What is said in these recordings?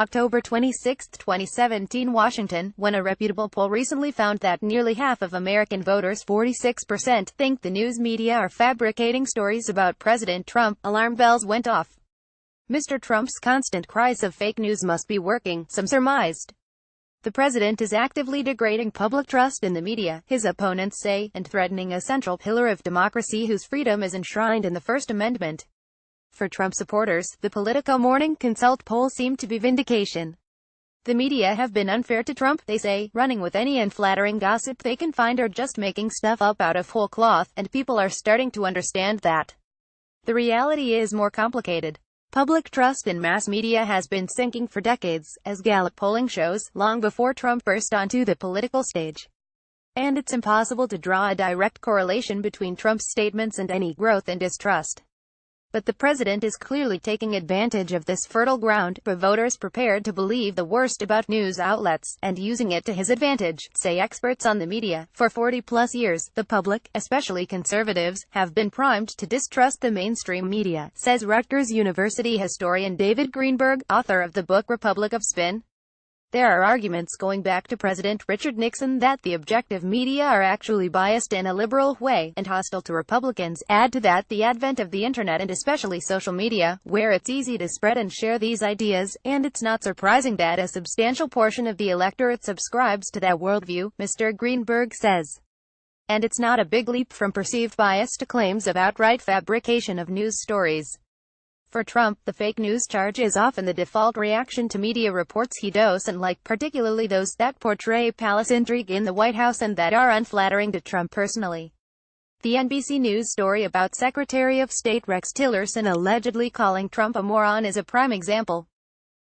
October 26, 2017, Washington, when a reputable poll recently found that nearly half of American voters, 46%, think the news media are fabricating stories about President Trump, alarm bells went off. Mr. Trump's constant cries of fake news must be working, some surmised. The president is actively degrading public trust in the media, his opponents say, and threatening a central pillar of democracy whose freedom is enshrined in the First Amendment. For Trump supporters, the Politico Morning Consult poll seemed to be vindication. The media have been unfair to Trump, they say, running with any unflattering gossip they can find or just making stuff up out of whole cloth, and people are starting to understand that. The reality is more complicated. Public trust in mass media has been sinking for decades, as Gallup polling shows, long before Trump burst onto the political stage. And it's impossible to draw a direct correlation between Trump's statements and any growth in distrust. But the president is clearly taking advantage of this fertile ground, for voters prepared to believe the worst about news outlets, and using it to his advantage, say experts on the media. For 40-plus years, the public, especially conservatives, have been primed to distrust the mainstream media, says Rutgers University historian David Greenberg, author of the book Republic of Spin. There are arguments going back to President Richard Nixon that the objective media are actually biased in a liberal way, and hostile to Republicans. Add to that the advent of the internet and especially social media, where it's easy to spread and share these ideas, and it's not surprising that a substantial portion of the electorate subscribes to that worldview, Mr. Greenberg says. And it's not a big leap from perceived bias to claims of outright fabrication of news stories. For Trump, the fake news charge is often the default reaction to media reports he doesn't like, particularly those that portray palace intrigue in the White House and that are unflattering to Trump personally. The NBC News story about Secretary of State Rex Tillerson allegedly calling Trump a moron is a prime example.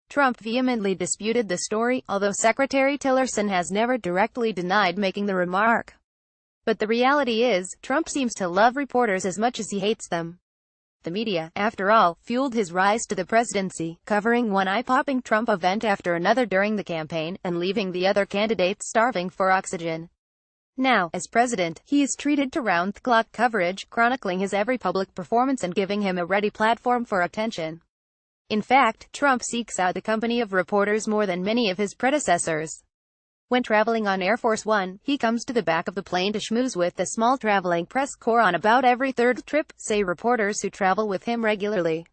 Trump vehemently disputed the story, although Secretary Tillerson has never directly denied making the remark. But the reality is, Trump seems to love reporters as much as he hates them. The media, after all, fueled his rise to the presidency, covering one eye-popping Trump event after another during the campaign, and leaving the other candidates starving for oxygen. Now, as president, he is treated to round-the-clock coverage, chronicling his every public performance and giving him a ready platform for attention. In fact, Trump seeks out the company of reporters more than many of his predecessors. When traveling on Air Force One, he comes to the back of the plane to schmooze with the small traveling press corps on about every third trip, say reporters who travel with him regularly.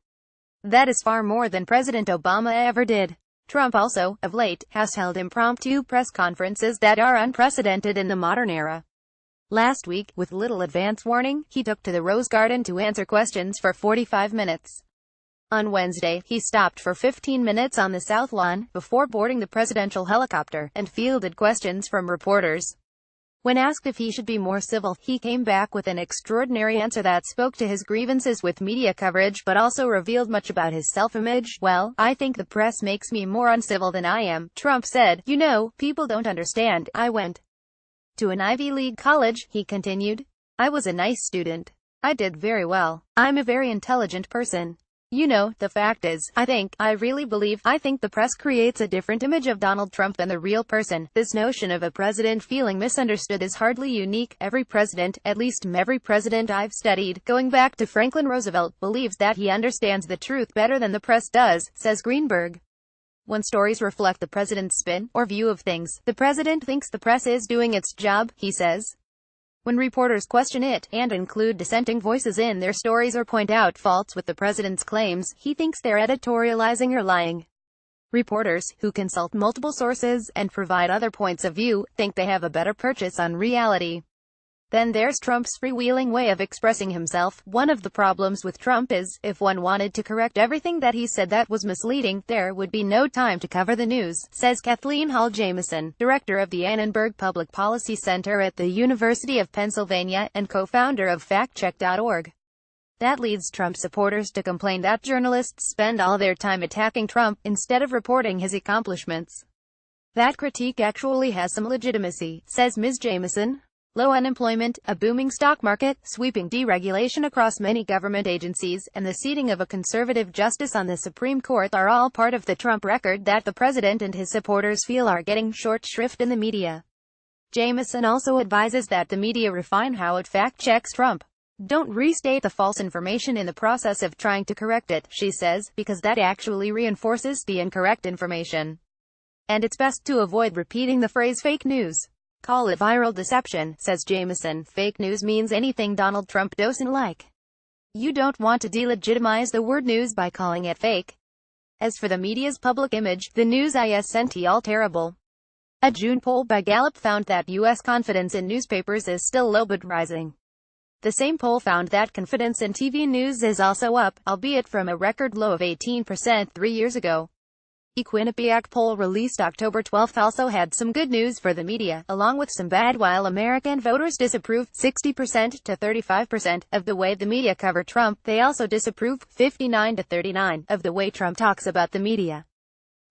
That is far more than President Obama ever did. Trump also, of late, has held impromptu press conferences that are unprecedented in the modern era. Last week, with little advance warning, he took to the Rose Garden to answer questions for 45 minutes. On Wednesday, he stopped for 15 minutes on the South Lawn, before boarding the presidential helicopter, and fielded questions from reporters. When asked if he should be more civil, he came back with an extraordinary answer that spoke to his grievances with media coverage but also revealed much about his self-image. "Well, I think the press makes me more uncivil than I am," Trump said. "You know, people don't understand. I went to an Ivy League college," he continued. "I was a nice student. I did very well. I'm a very intelligent person. You know, the fact is, I think the press creates a different image of Donald Trump than the real person. This notion of a president feeling misunderstood is hardly unique. Every president, at least every president I've studied, going back to Franklin Roosevelt, believes that he understands the truth better than the press does," says Greenberg. When stories reflect the president's spin, or view of things, the president thinks the press is doing its job, he says. When reporters question it, and include dissenting voices in their stories or point out faults with the president's claims, he thinks they're editorializing or lying. Reporters, who consult multiple sources, and provide other points of view, think they have a better purchase on reality. Then there's Trump's freewheeling way of expressing himself. One of the problems with Trump is, if one wanted to correct everything that he said that was misleading, there would be no time to cover the news, says Kathleen Hall Jamieson, director of the Annenberg Public Policy Center at the University of Pennsylvania, and co-founder of factcheck.org. That leads Trump supporters to complain that journalists spend all their time attacking Trump, instead of reporting his accomplishments. That critique actually has some legitimacy, says Ms. Jamieson. Low unemployment, a booming stock market, sweeping deregulation across many government agencies, and the seating of a conservative justice on the Supreme Court are all part of the Trump record that the president and his supporters feel are getting short shrift in the media. Jamieson also advises that the media refine how it fact-checks Trump. Don't restate the false information in the process of trying to correct it, she says, because that actually reinforces the incorrect information. And it's best to avoid repeating the phrase fake news. Call it viral deception, says Jameson. Fake news means anything Donald Trump doesn't like. You don't want to delegitimize the word news by calling it fake. As for the media's public image, the news isn't all terrible. A June poll by Gallup found that U.S. confidence in newspapers is still low but rising. The same poll found that confidence in TV news is also up, albeit from a record low of 18% 3 years ago. A Quinnipiac poll released October 12 also had some good news for the media, along with some bad. While American voters disapproved 60% to 35% of the way the media covered Trump, they also disapproved 59 to 39% of the way Trump talks about the media.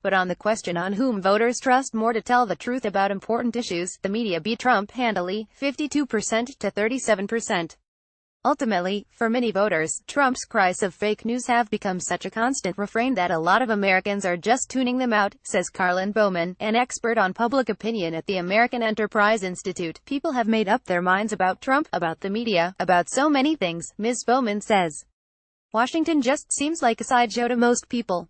But on the question on whom voters trust more to tell the truth about important issues, the media beat Trump handily, 52% to 37%. Ultimately, for many voters, Trump's cries of fake news have become such a constant refrain that a lot of Americans are just tuning them out, says Carlin Bowman, an expert on public opinion at the American Enterprise Institute. People have made up their minds about Trump, about the media, about so many things, Ms. Bowman says. Washington just seems like a sideshow to most people.